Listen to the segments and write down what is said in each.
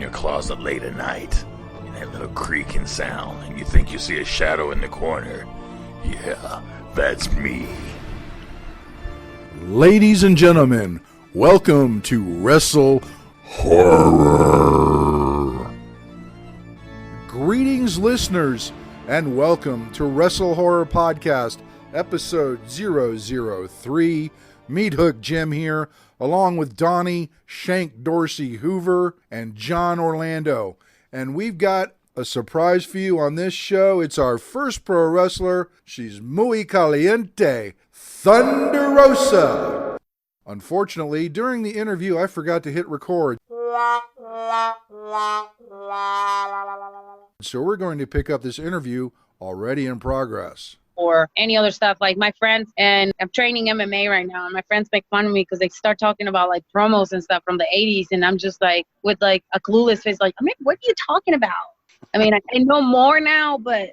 your closet late at night, and that little creaking sound, and you think you see a shadow in the corner. Yeah, that's me. Ladies and gentlemen, welcome to WrestleHorror. Greetings, listeners, and welcome to WrestleHorror Podcast, episode 003. Meathook Jim here, along with Donnie, Shank Dorsey Hoover, and John Orlando. And we've got a surprise for you on this show. It's our first pro wrestler. She's muy caliente, Thunder Rosa. Unfortunately, during the interview, I forgot to hit record. So we're going to pick up this interview already in progress. Or any other stuff, like my friends, and I'm training MMA right now, and my friends make fun of me because they start talking about like promos and stuff from the 80s, and I'm just like with like a clueless face, like, I mean, what are you talking about? I mean, I know more now, but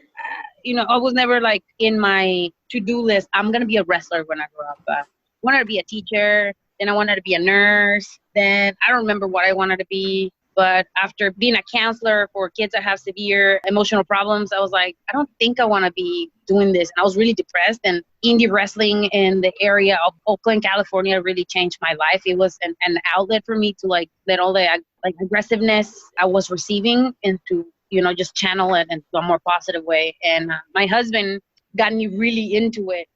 I was never like in my to-do list. I'm gonna be a wrestler when I grow up. I wanted to be a teacher, then I wanted to be a nurse, then I don't remember what I wanted to be. But after being a counselor for kids that have severe emotional problems, I was like, I don't think I want to be doing this. And I was really depressed. And indie wrestling in the area of Oakland, California really changed my life. It was an outlet for me to like let all the like aggressiveness I was receiving into, just channel it in a more positive way. And my husband got me really into it.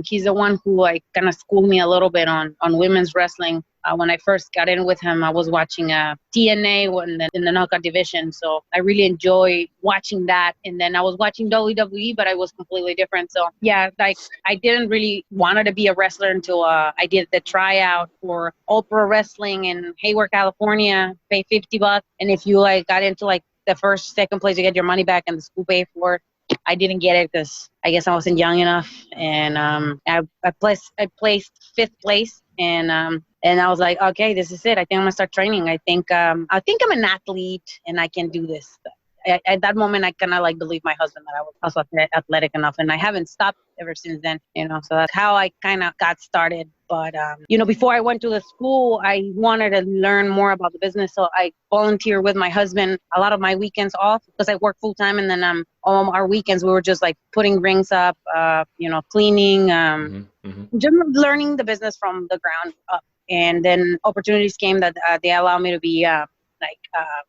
He's the one who like kind of schooled me a little bit on women's wrestling. When I first got in with him, I was watching TNA in the knockout division. So I really enjoy watching that. And then I was watching WWE, but I was completely different. So yeah, like I didn't really want to be a wrestler until I did the tryout for All Pro Wrestling in Hayward, California, pay $50. And if you like got into like the first, second place, you get your money back and the school paid for it. I didn't get it because I guess I wasn't young enough, and I placed fifth place, and I was like, okay, this is it. I think I'm gonna start training. I think I'm an athlete and I can do this. At that moment, I kind of like believed my husband that I was also athletic enough, and I haven't stopped ever since then. So that's how I kind of got started. But before I went to the school, I wanted to learn more about the business, so I volunteered with my husband a lot of my weekends off because I work full time, and then all our weekends we were just like putting rings up, cleaning, just learning the business from the ground up. And then opportunities came that they allowed me to be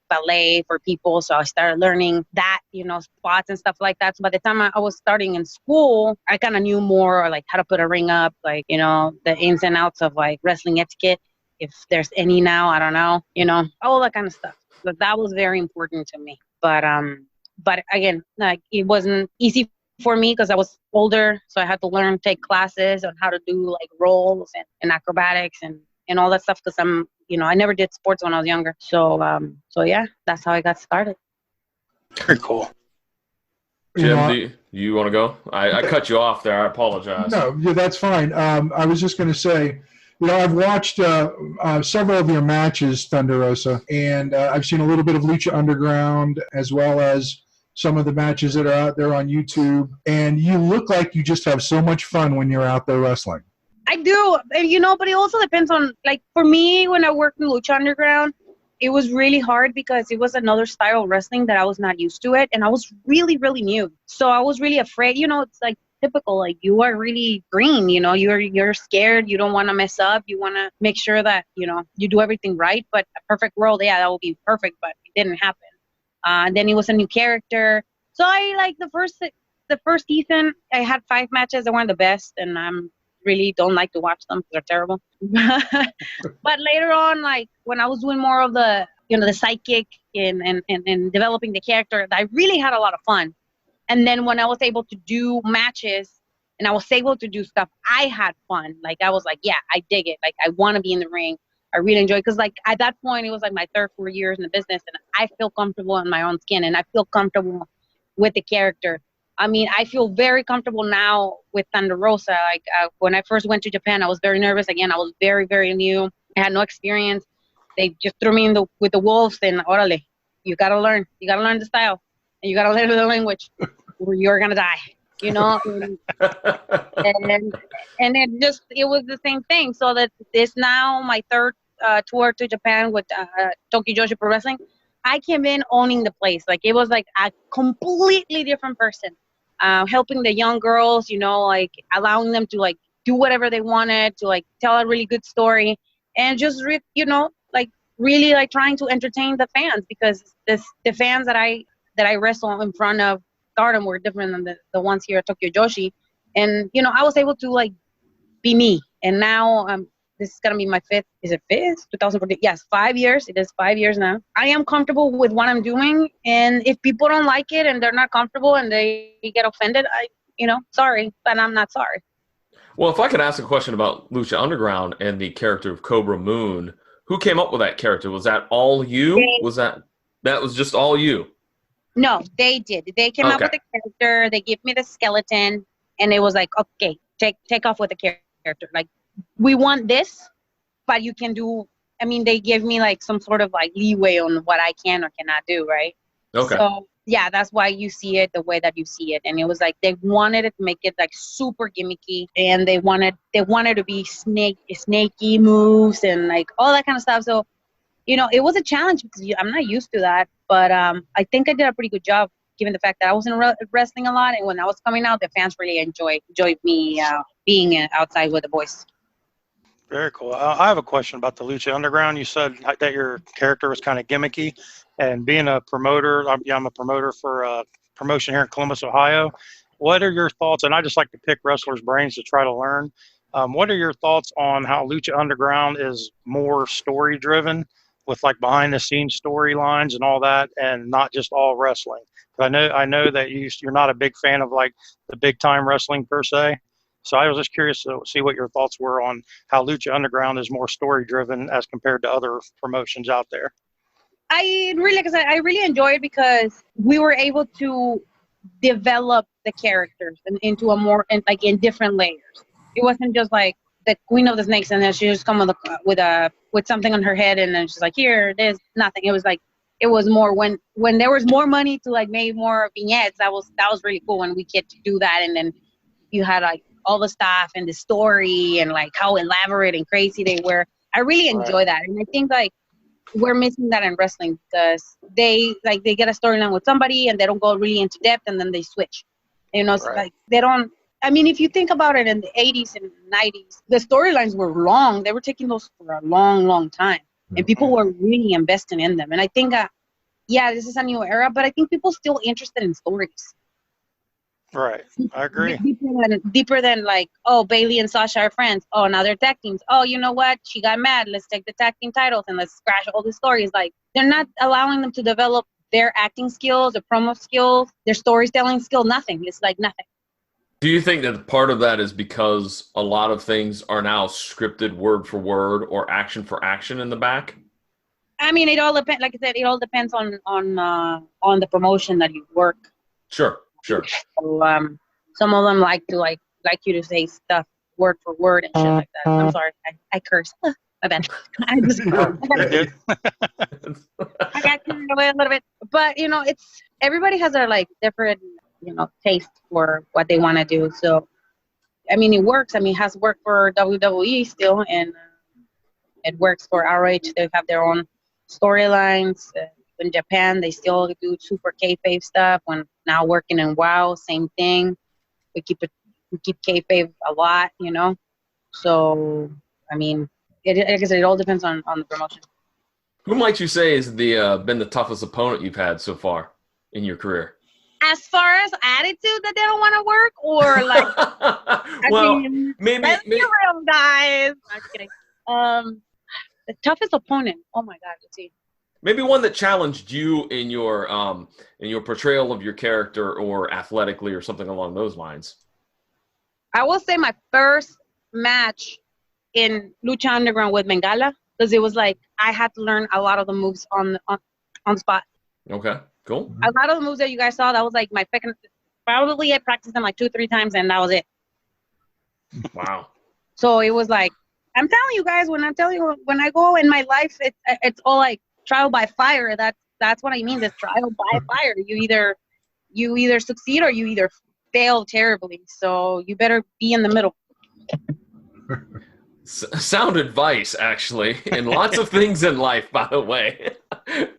ballet for people. So I started learning that, spots and stuff like that. So by the time I was starting in school, I kind of knew more like how to put a ring up, like, the ins and outs of like wrestling etiquette. If there's any now, I don't know, all that kind of stuff. So that was very important to me. But again, like it wasn't easy for me because I was older. So I had to take classes on how to do like rolls and acrobatics and all that stuff because I never did sports when I was younger. So yeah, that's how I got started. Very cool. Jim, do you want to go? I cut you off there. I apologize. No, yeah, that's fine. I was just going to say, I've watched several of your matches, Thunder Rosa, and I've seen a little bit of Lucha Underground as well as some of the matches that are out there on YouTube. And you look like you just have so much fun when you're out there wrestling. I do, but it also depends on, like, for me, when I worked in Lucha Underground, it was really hard because it was another style of wrestling that I was not used to it, and I was really, really new. So I was really afraid, it's like typical, like you are really green, you're scared, you don't want to mess up, you want to make sure that, you do everything right, but a perfect world, yeah, that would be perfect, but it didn't happen. And then it was a new character. So I like the first season, I had 5 matches that weren't the best, and I'm really don't like to watch them because they're terrible. But later on, like when I was doing more of the, the sidekick and developing the character, I really had a lot of fun. And then when I was able to do matches and I was able to do stuff, I had fun. Like I was like, yeah, I dig it. Like I want to be in the ring. I really enjoy it because like at that point, it was like my 3rd, 4 years in the business, and I feel comfortable in my own skin and I feel comfortable with the character. I mean, I feel very comfortable now with Thunder Rosa. Like when I first went to Japan, I was very nervous. Again, I was very, very new. I had no experience. They just threw me with the wolves and orale, you got to learn. You got to learn the style and you got to learn the language or you're going to die, and it was the same thing. So that this now my 3rd tour to Japan with Tokyo Joshi Pro Wrestling. I came in owning the place. Like, it was like a completely different person. Helping the young girls, like allowing them to like do whatever they wanted, to like tell a really good story, and just like really like trying to entertain the fans, because the fans that I wrestle in front of Stardom were different than the ones here at Tokyo Joshi, and I was able to like be me. And now this is gonna be my fifth. Is it fifth? 2014. Yes, 5 years. It is 5 years now. I am comfortable with what I'm doing, and if people don't like it and they're not comfortable and they get offended, sorry, but I'm not sorry. Well, if I could ask a question about Lucha Underground and the character of Cobra Moon, who came up with that character? Was that all you? That was just all you? No, they did. They came up with the character. They gave me the skeleton, and it was like, okay, take off with the character. Like, we want this, but you can do. I mean, they give me like some sort of like leeway on what I can or cannot do, right? Okay. So yeah, that's why you see it the way that you see it. And it was like they wanted to make it like super gimmicky, and they wanted to be snaky moves and like all that kind of stuff. So it was a challenge because I'm not used to that, but I think I did a pretty good job, given the fact that I wasn't wrestling a lot, and when I was coming out, the fans really enjoyed me being outside with the boys. Very cool. I have a question about the Lucha Underground. You said that your character was kind of gimmicky, and being a promoter, I'm a promoter for a promotion here in Columbus, Ohio. What are your thoughts? And I just like to pick wrestlers' brains to try to learn. What are your thoughts on how Lucha Underground is more story-driven, with like behind-the-scenes storylines and all that, and not just all wrestling? I know that you're not a big fan of like the big-time wrestling per se. So I was just curious to see what your thoughts were on how Lucha Underground is more story-driven as compared to other promotions out there. I really enjoy it because we were able to develop the characters into a more in different layers. It wasn't just like the Queen of the Snakes and then she just come with something on her head and then she's like, here it is, nothing. It was like, it was more when there was more money to like make more vignettes. That was really cool when we get to do that, and then you had like all the stuff and the story and like how elaborate and crazy they were. I really enjoy that, and I think like we're missing that in wrestling because they get a storyline with somebody and they don't go really into depth and then they switch. So like they don't. I mean, if you think about it, in the 80s and 90s, the storylines were long. They were taking those for a long, long time, and people were really investing in them. And I think, this is a new era, but I think people still interested in stories. Right, I agree. Deeper than like, oh, Bailey and Sasha are friends. Oh, now they're tag teams. Oh, you know what? She got mad. Let's take the tag team titles and let's scratch all the stories. Like, they're not allowing them to develop their acting skills, their promo skills, their storytelling skill. Nothing. It's like nothing. Do you think that part of that is because a lot of things are now scripted word for word or action for action in the back? I mean, it all depends. Like I said, it all depends on the promotion that you work. Sure. So, some of them like you to say stuff word for word and shit like that. I'm sorry, I curse. My bad. I got carried away a little bit, but it's everybody has their like different taste for what they want to do. So, I mean, it works. I mean, it has worked for WWE still, and it works for RH. They have their own storylines. In Japan, they still do super kayfabe stuff. When now working in WoW, same thing. We keep kayfabe a lot, So, I mean, it all depends on the promotion. Who might you say has been the toughest opponent you've had so far in your career? As far as attitude that they don't want to work, or like, maybe real guys. I'm kidding. The toughest opponent. Oh my God, let's see. Maybe one that challenged you in your portrayal of your character, or athletically, or something along those lines. I will say my first match in Lucha Underground with Bengala, because it was like I had to learn a lot of the moves on the spot. Okay, cool. A lot of the moves that you guys saw, that was like my second. Probably I practiced them like 2-3 times, and that was it. Wow. So it was like, I'm telling you guys, when I go in my life, it's all like trial by fire. That's what I mean. This trial by fire. You either succeed or you either fail terribly. So you better be in the middle. Sound advice, actually, and lots of things in life, by the way.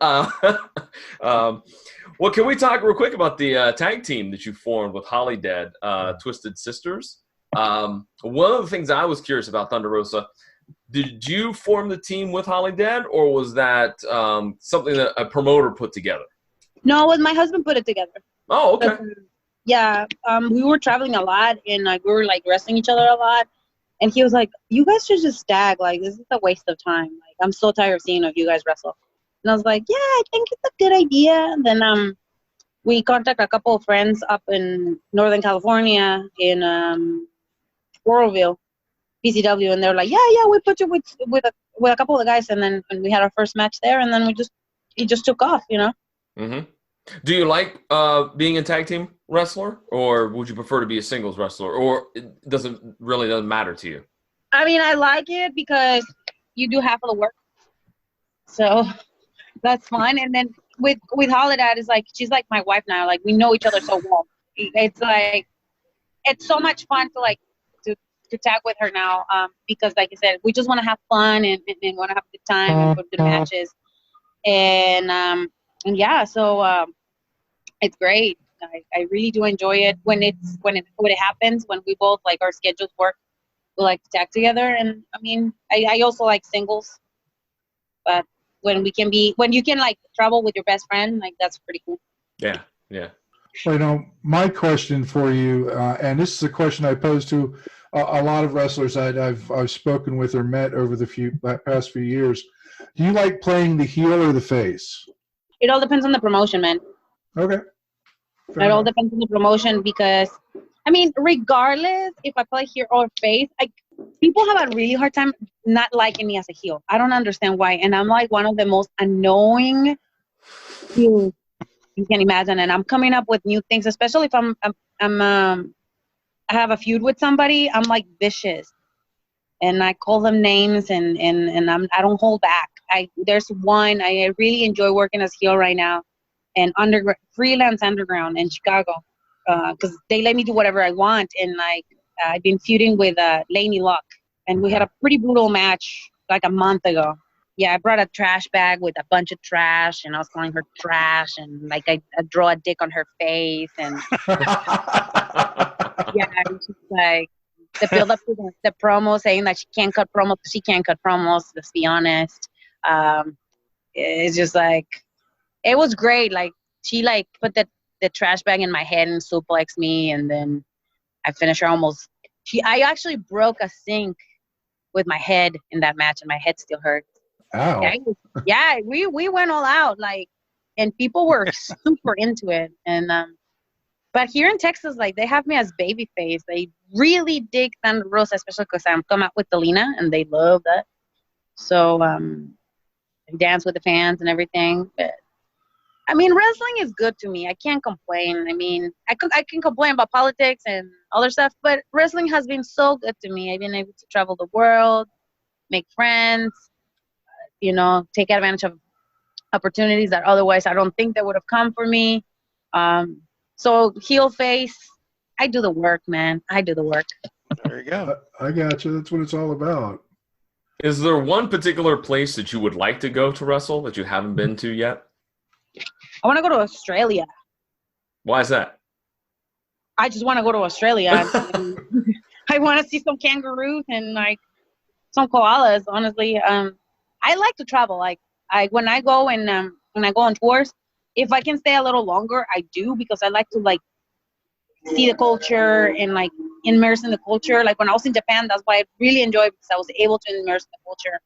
Well, can we talk real quick about the tag team that you formed with Holly Dead, Twisted Sisters? One of the things I was curious about, Thunder Rosa, did you form the team with Holly Dead, or was that something that a promoter put together? No, with my husband put it together. Oh, okay. Yeah, we were traveling a lot, and we were like wrestling each other a lot. And he was like, "You guys should just tag. Like, this is a waste of time. Like, I'm so tired of seeing you guys wrestle." And I was like, "Yeah, I think it's a good idea." And then we contacted a couple of friends up in Northern California in Oroville, PCW, and they're like, "Yeah, we put you with a couple of the guys." And then we had our first match there, and then it just took off, you know. Mm-hmm. Do you like being a tag team wrestler, or would you prefer to be a singles wrestler, or it doesn't matter to you? I mean, I like it because you do half of the work, so that's fun. And then with Holiday, it's like she's like my wife now. Like, we know each other so well. It's like it's so much fun to tag with her now, because like I said, we just want to have fun and want to have a good time and put good matches, and yeah, so it's great. I really do enjoy it when it happens, when we both like our schedules work. We like to tag together, and I mean, I also like singles, but when you can like travel with your best friend, like that's pretty cool. Yeah. Well, my question for you, and this is a question I pose to a lot of wrestlers I've spoken with or met over the past few years. Do you like playing the heel or the face? It all depends on the promotion, man. Okay. It all depends on the promotion, because, I mean, regardless if I play heel or face, people have a really hard time not liking me as a heel. I don't understand why, and I'm like one of the most annoying heels you can imagine. And I'm coming up with new things, especially if I have a feud with somebody. I'm like vicious, and I call them names, and I don't hold back. There's one I really enjoy working as heel right now, and freelance underground in Chicago, because they let me do whatever I want. And like I've been feuding with Lainey Luck, and we had a pretty brutal match like a month ago. Yeah, I brought a trash bag with a bunch of trash, and I was calling her trash, and like I draw a dick on her face, and yeah, it's just like the build up to the promo saying that she can't cut promos. She can't cut promos. Let's be honest. It's just like, it was great. Like, she like put the trash bag in my head and suplexed me, and then I finished her almost. I actually broke a sink with my head in that match, and my head still hurts. Ow. Yeah, we went all out, like, and people were super into it. And but here in Texas, like, they have me as babyface. They really dig Thunder Rosa, especially because I'm come out with Delina, and they love that. So I dance with the fans and everything. But I mean, wrestling is good to me. I can't complain. I mean, I can complain about politics and other stuff, but wrestling has been so good to me. I've been able to travel the world, make friends, take advantage of opportunities that otherwise I don't think that would have come for me. So heel face, I do the work, man. I do the work. There you go. I got you. That's what it's all about. Is there one particular place that you would like to go to wrestle that you haven't been to yet? I want to go to Australia. Why is that? I just want to go to Australia. I want to see some kangaroos and like some koalas. Honestly, I like to travel. Like when I go on tours, if I can stay a little longer, I do, because I like to like see the culture and like immerse in the culture. Like when I was in Japan, that's why I really enjoyed it, because I was able to immerse in the culture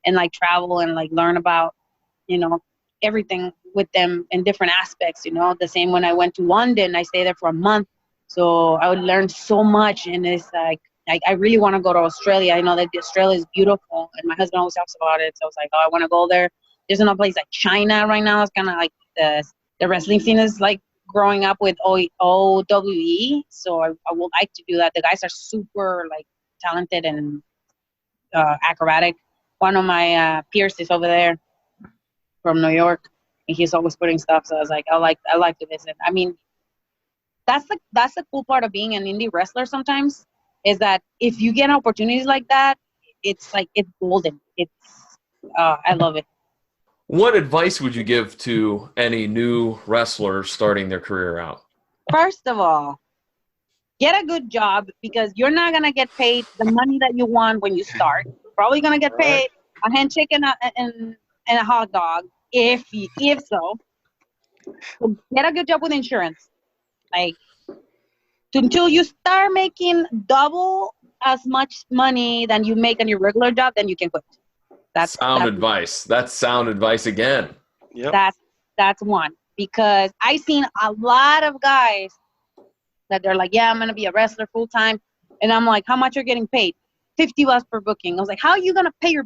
and like travel and like learn about everything with them in different aspects. The same when I went to London, I stayed there for a month, so I would learn so much. And it's like I really want to go to Australia. I know that Australia is beautiful, and my husband always talks about it, so I was like, I want to go there. There's another place like China right now. It's kind of like the wrestling scene is like growing up with OWE, so I would like to do that. The guys are super like talented and acrobatic. One of my peers is over there from New York, and he's always putting stuff. So I was like, I like to visit. I mean, that's the cool part of being an indie wrestler sometimes, is that if you get opportunities like that, it's like, it's golden. I love it. What advice would you give to any new wrestler starting their career out? First of all, get a good job, because you're not going to get paid the money that you want when you start. You're probably going to get paid a handshake and a hot dog, if so. So get a good job with insurance. Like, until you start making double as much money than you make on your regular job, then you can quit. That's sound advice. That's sound advice again. Yep. That's one. Because I've seen a lot of guys that they're like, yeah, I'm gonna be a wrestler full time, and I'm like, how much you're getting paid? $50 per booking. I was like, how are you gonna pay your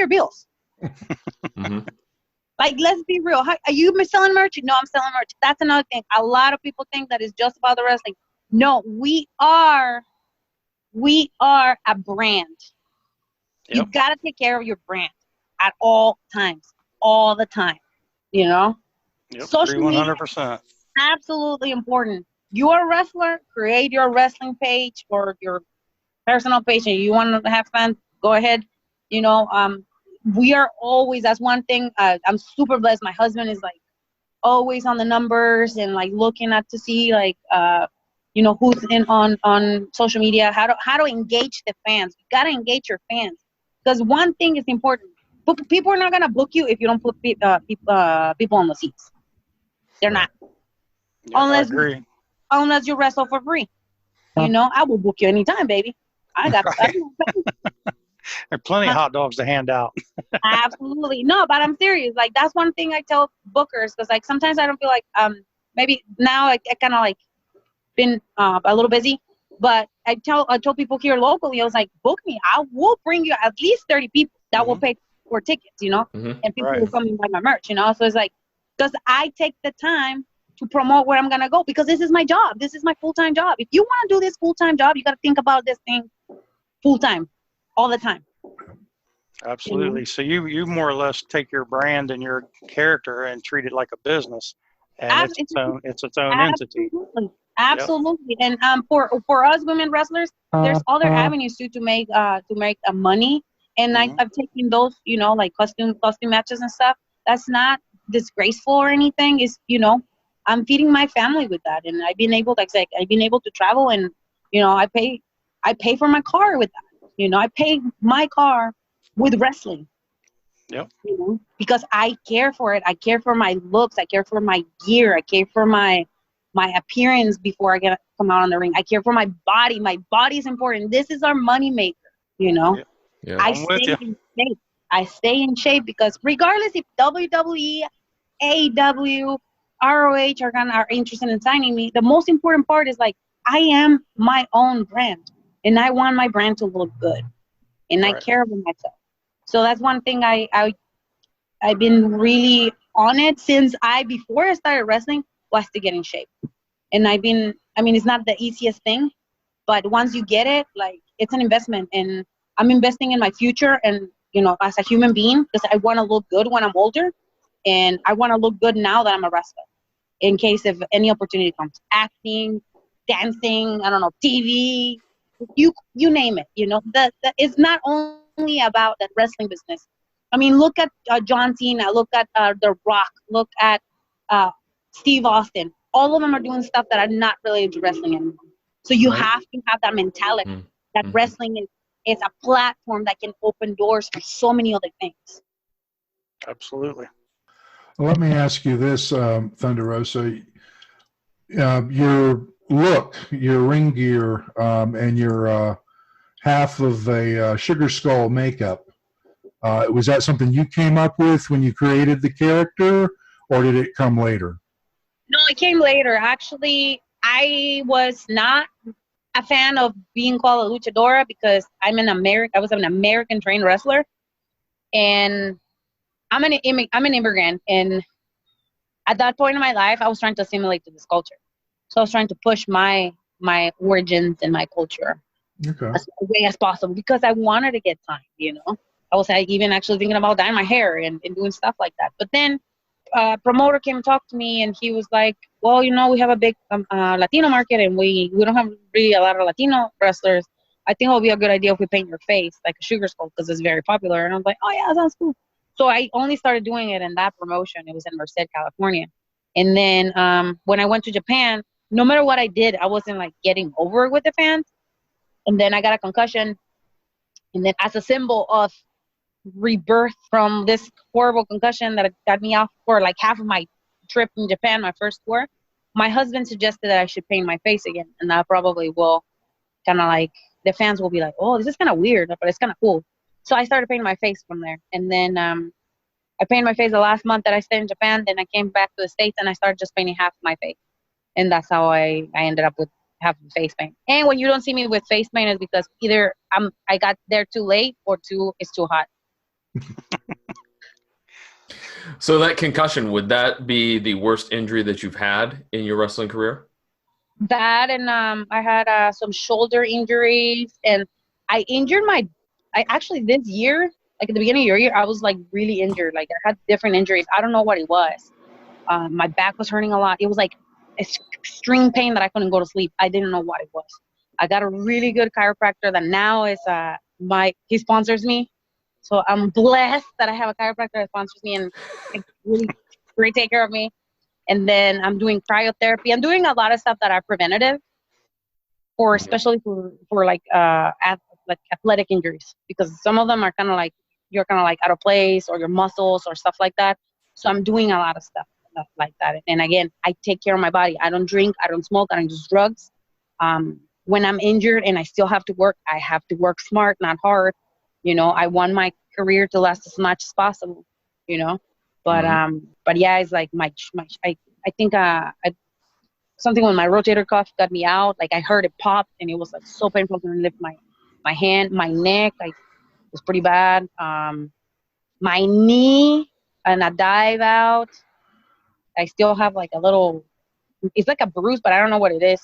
bills? Mm-hmm. Like, let's be real. Are you selling merch? No, I'm selling merch. That's another thing. A lot of people think that it's just about the wrestling. No, we are a brand. Yep. You've got to take care of your brand at all times, all the time. You know? Yep. Social media, 100%. absolutely important. You're a wrestler, create your wrestling page or your personal page, and you want to have fun, go ahead. You know, we are always, that's one thing, I'm super blessed. My husband is like always on the numbers and like looking at to see like, you know, who's in on social media, how to engage the fans. You got to engage your fans, because one thing is important. People are not going to book you if you don't put people on the seats. They're not. Yeah, Unless you wrestle for free. You know, I will book you anytime, baby. I got There are plenty of hot dogs to hand out. Absolutely. No, but I'm serious. Like, that's one thing I tell bookers, because like sometimes I don't feel like maybe now I kind of like been a little busy, but I told people here locally, I was like, book me. I will bring you at least 30 people that will pay for tickets, you know, and people will come and buy my merch, you know. So it's like, because I take the time to promote where I'm gonna go, because this is my job. This is my full-time job. If you want to do this full-time job, you got to think about this thing full-time, all the time. Absolutely. So you more or less take your brand and your character and treat it like a business, and it's its own entity. Absolutely. Yep. And for us women wrestlers, there's other avenues to make money. And I've taken those, you know, like costume matches and stuff. That's not disgraceful or anything. Is, you know, I'm feeding my family with that, and I've been able to travel, and you know, I pay for my car with that. You know, I pay my car with wrestling. Yep. You know, because I care for it. I care for my looks. I care for my gear. I care for my appearance before I come out on the ring. I care for my body. My body is important. This is our money maker. You know. Yeah. I stay in shape because regardless if WWE, AEW, ROH are interested in signing me, the most important part is like, I am my own brand, and I want my brand to look good, and I care about myself. So that's one thing I've been really on it since before I started wrestling, was to get in shape. And it's not the easiest thing, but once you get it, like, it's an investment, and I'm investing in my future, and you know, as a human being, because I want to look good when I'm older, and I want to look good now that I'm a wrestler, in case if any opportunity comes, acting, dancing, I don't know, TV, you name it. You know, it's not only about that wrestling business. I mean, look at John Cena, look at The Rock, look at Steve Austin. All of them are doing stuff that are not related to wrestling anymore. So you have to have that mentality that wrestling is a platform that can open doors for so many other things. Absolutely. Well, let me ask you this, Thunder Rosa. Your look, your ring gear, and your half of a sugar skull makeup, was that something you came up with when you created the character, or did it come later? No, it came later. Actually, I was not a fan of being called a luchadora because I was an American trained wrestler, and I'm an immigrant, and at that point in my life, I was trying to assimilate to this culture. So I was trying to push my origins and my culture as way as possible because I wanted to get signed, you know. I was even actually thinking about dyeing my hair and doing stuff like that. But then promoter came and talked to me, and he was like, well, you know, we have a big Latino market, and we don't have really a lot of Latino wrestlers. I think it would be a good idea if we paint your face like a sugar skull because it's very popular. And I was like, oh, yeah, that sounds cool. So I only started doing it in that promotion. It was in Merced, California. And then when I went to Japan, no matter what I did, I wasn't like getting over it with the fans. And then I got a concussion. And then as a symbol of rebirth from this horrible concussion that got me off for like half of my trip in Japan, my first tour, my husband suggested that I should paint my face again. And that probably will kind of like, the fans will be like, oh, this is kind of weird, but it's kind of cool. So I started painting my face from there. And then I painted my face the last month that I stayed in Japan. Then I came back to the States and I started just painting half of my face. And that's how I ended up with half of face paint. And when you don't see me with face paint is because either I got there too late or it's too hot. So that concussion, would that be the worst injury that you've had in your wrestling career? That and I had some shoulder injuries, and I injured I actually this year, like at the beginning of your year, I was like really injured. Like I had different injuries. I don't know what it was. My back was hurting a lot. It was like extreme pain that I couldn't go to sleep. I didn't know what it was. I got a really good chiropractor that now is he sponsors me. So I'm blessed that I have a chiropractor that sponsors me and really great take care of me. And then I'm doing cryotherapy. I'm doing a lot of stuff that are preventative, or especially for like athletic injuries, because some of them are kind of like you're kind of like out of place, or your muscles or stuff like that. So I'm doing a lot of stuff like that. And again, I take care of my body. I don't drink, I don't smoke, I don't use drugs. When I'm injured and I still have to work, I have to work smart, not hard. You know, I want my career to last as much as possible, you know. But yeah, it's like I think something with my rotator cuff got me out. Like I heard it pop, and it was like so painful to lift my hand, my neck. Like it was pretty bad. My knee and a dive out. I still have like a little. It's like a bruise, but I don't know what it is.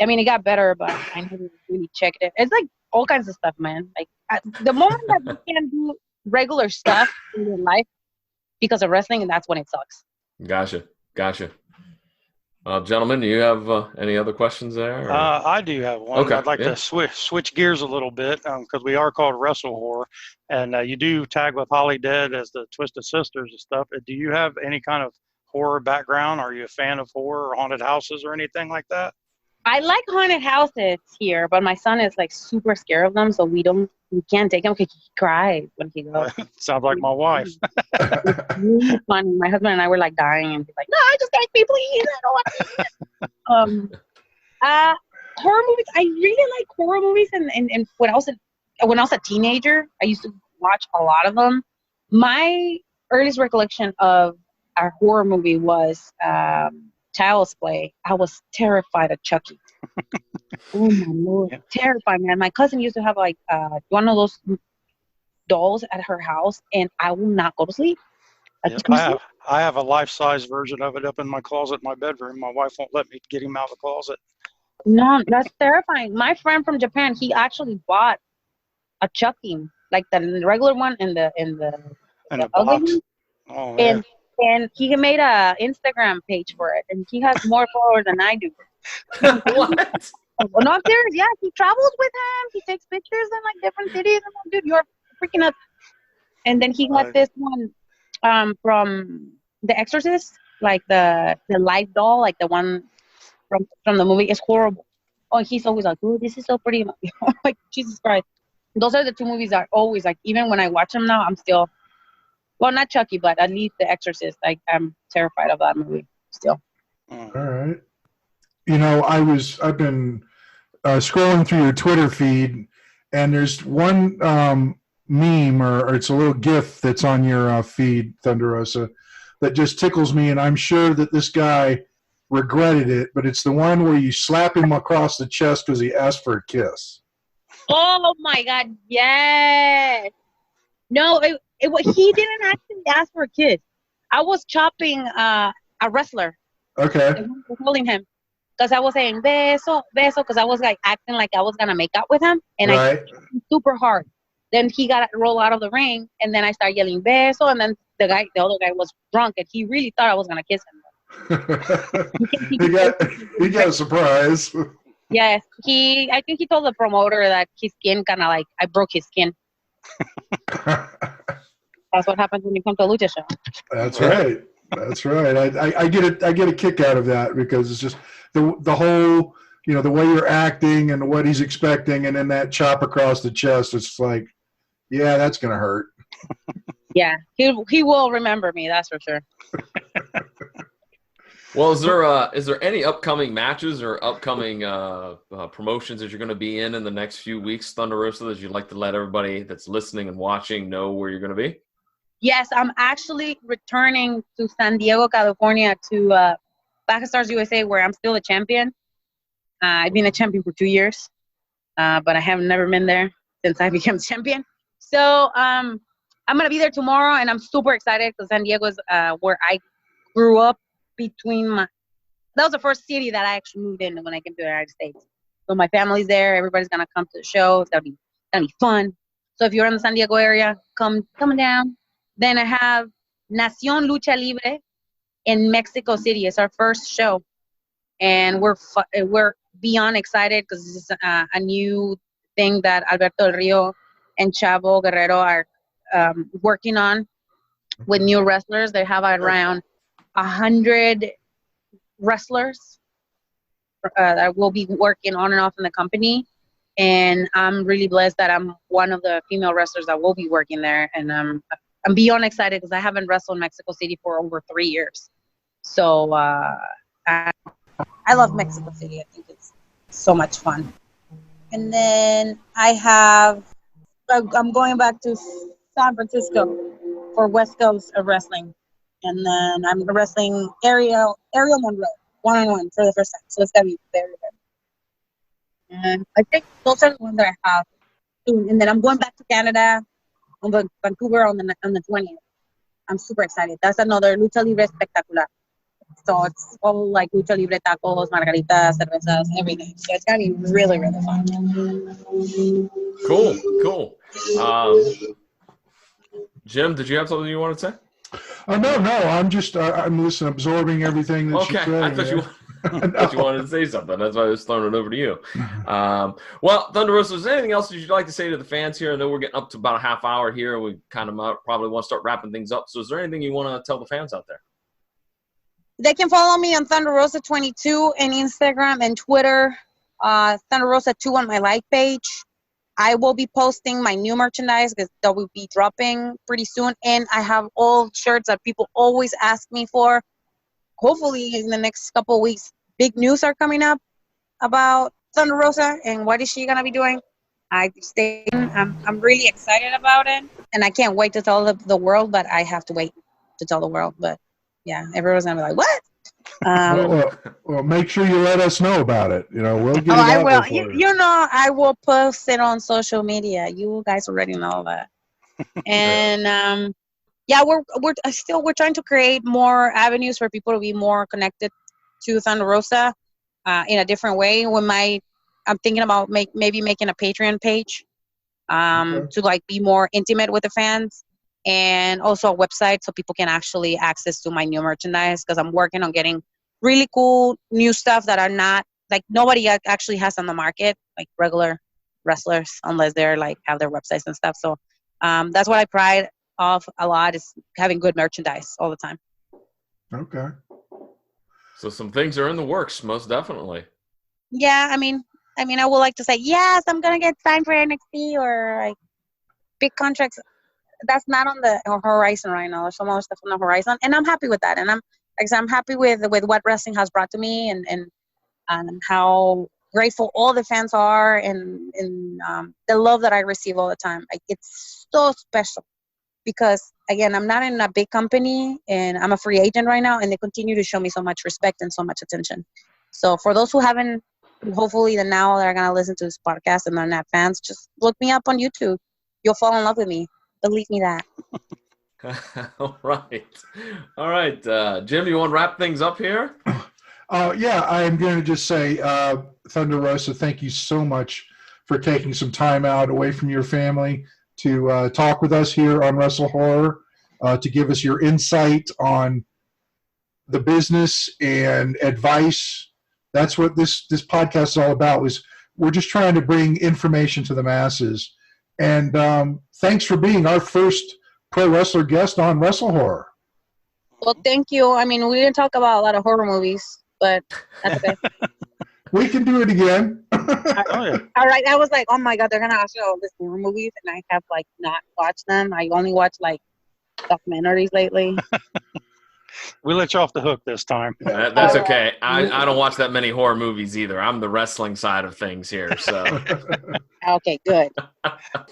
I mean, it got better, but I never really checked it. It's like all kinds of stuff, man. Like the moment that you can't do regular stuff in your life because of wrestling, and that's when it sucks. Gotcha. Gentlemen, do you have any other questions there? I do have one. Okay. I'd like to switch gears a little bit because we are called WrestleHorror, and you do tag with Holly Dead as the Twisted Sisters and stuff. Do you have any kind of horror background? Are you a fan of horror or haunted houses or anything like that? I like haunted houses here, but my son is like super scared of them, so we can't take him because he cries when he goes. Sounds like my wife. It's really funny. My husband and I were like dying, and he's like, "No, just take me, please. I don't want to." Horror movies. I really like horror movies, and when I was a teenager, I used to watch a lot of them. My earliest recollection of a horror movie was Child's Play. I was terrified of Chucky. Oh my Lord, yeah. Terrified, man. My cousin used to have like one of those dolls at her house, and I will not go to sleep. I have a life-size version of it up in my closet in my bedroom. My wife won't let me get him out of the closet. No, that's terrifying. My friend from Japan, he actually bought a Chucky, like the regular one and the box. Oh, yeah. And he made a Instagram page for it, and he has more followers than I do. What? Well, no, I'm serious. Yeah, he travels with him. He takes pictures in like different cities. And I'm like, dude, you're freaking nuts. And then he got this one from The Exorcist, like the live doll, like the one from the movie. It's horrible. Oh, he's always like, oh, this is so pretty. Like, Jesus Christ. Those are the two movies that are always like, even when I watch them now, I'm still. Well, not Chucky, but at least The Exorcist. I'm terrified of that movie still. All right. You know, I've been scrolling through your Twitter feed, and there's one meme or it's a little GIF that's on your feed, Thunder Rosa, that just tickles me, and I'm sure that this guy regretted it, but it's the one where you slap him across the chest because he asked for a kiss. Oh, my God, yes. No, he didn't actually ask for a kiss. I was chopping a wrestler. Okay. I was holding him because I was saying beso, beso, because I was like acting like I was gonna make out with him, and I hit him super hard. Then he got rolled out of the ring, and then I started yelling beso, and then the other guy was drunk, and he really thought I was gonna kiss him. he got a surprise. Yes, I think he told the promoter that his skin kind of like, I broke his skin. That's what happens when you come to a lucha show. That's right. That's right. I get a kick out of that because it's just the whole, the way you're acting and what he's expecting, and then that chop across the chest. It's like, yeah, that's gonna hurt. Yeah, he will remember me. That's for sure. Well, is there any upcoming matches or upcoming promotions that you're going to be in the next few weeks, Thunder Rosa, that you'd like to let everybody that's listening and watching know where you're going to be? Yes, I'm actually returning to San Diego, California, to Baja Stars USA, where I'm still a champion. I've been a champion for 2 years, but I have never been there since I became champion. So I'm going to be there tomorrow, and I'm super excited because San Diego is where I grew up. That was the first city that I actually moved in when I came to the United States. So my family's there. Everybody's gonna come to the show. It's gonna be fun. So if you're in the San Diego area, come down. Then I have Nación Lucha Libre in Mexico City. It's our first show, and we're beyond excited because it's a new thing that Alberto Del Rio and Chavo Guerrero are working on with new wrestlers. They have around 100 wrestlers that will be working on and off in the company, and I'm really blessed that I'm one of the female wrestlers that will be working there, and I'm beyond excited because I haven't wrestled in Mexico City for over 3 years. So I love Mexico City. I think it's so much fun. And then I'm going back to San Francisco for West Coast of Wrestling. And then I'm wrestling Ariel Monroe, one-on-one for the first time. So it's going to be very good. And I think those are the ones that I have soon. And then I'm going back to Canada, on Vancouver on the 20th. I'm super excited. That's another Lucha Libre Espectacular. So it's all like Lucha Libre tacos, margaritas, cervezas, everything. So it's going to be really, really fun. Cool. Jim, did you have something you wanted to say? No. I'm just I'm listening, absorbing everything that you say. I thought you wanted to say something. That's why I was throwing it over to you. Well, Thunder Rosa, is there anything else that you'd like to say to the fans here? I know we're getting up to about a half hour here. We kind of probably want to start wrapping things up. So is there anything you want to tell the fans out there? They can follow me on Thunder Rosa 22 and Instagram and Twitter. Thunder Rosa 2 on my like page. I will be posting my new merchandise because that will be dropping pretty soon. And I have old shirts that people always ask me for. Hopefully in the next couple of weeks, big news are coming up about Thunder Rosa and what is she going to be doing. I'm really excited about it. And I can't wait to tell the world, but I have to wait to tell the world. But yeah, everyone's going to be like, what? Well, make sure you let us know about it. We'll get it out I will. there for You know, I will post it on social media. You guys already know that. And we're trying to create more avenues for people to be more connected to Thunder Rosa in a different way. I'm thinking about maybe making a Patreon page to like be more intimate with the fans. And also a website so people can actually access to my new merchandise because I'm working on getting really cool new stuff that are not like nobody actually has on the market, like regular wrestlers, unless they're like have their websites and stuff. So that's what I pride of a lot is having good merchandise all the time. Okay. So some things are in the works, most definitely. Yeah, I mean, I would like to say yes, I'm gonna get signed for NXT or like big contracts. That's not on the horizon right now. There's some other stuff on the horizon, and I'm happy with that. And I'm happy with what wrestling has brought to me, and how grateful all the fans are, and the love that I receive all the time. Like, it's so special because again, I'm not in a big company, and I'm a free agent right now, and they continue to show me so much respect and so much attention. So for those who haven't, hopefully now that are gonna listen to this podcast and they're not fans, just look me up on YouTube. You'll fall in love with me. Believe me that. All right. Jim, you want to wrap things up here? Yeah, I am going to just say, Thunder Rosa, thank you so much for taking some time out away from your family to talk with us here on WrestleHorror, to give us your insight on the business and advice That's what this podcast is all about. We're just trying to bring information to the masses. And thanks for being our first pro wrestler guest on WrestleHorror. Well, thank you. I mean, we didn't talk about a lot of horror movies, but that's okay. We can do it again. Oh, yeah. All right. I was like, oh my God, they're gonna ask me all these horror movies, and I have like not watched them. I only watch like documentaries lately. We let you off the hook this time. That's okay. I don't watch that many horror movies either. I'm the wrestling side of things here. So Okay, good.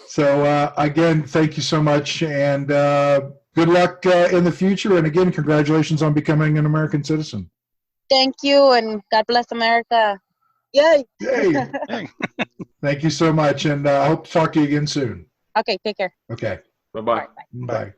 So again, thank you so much, and good luck in the future. And again, congratulations on becoming an American citizen. Thank you, and God bless America. Yay! Yay! Thank you so much, and I hope to talk to you again soon. Okay, take care. Okay. bye-bye. Bye.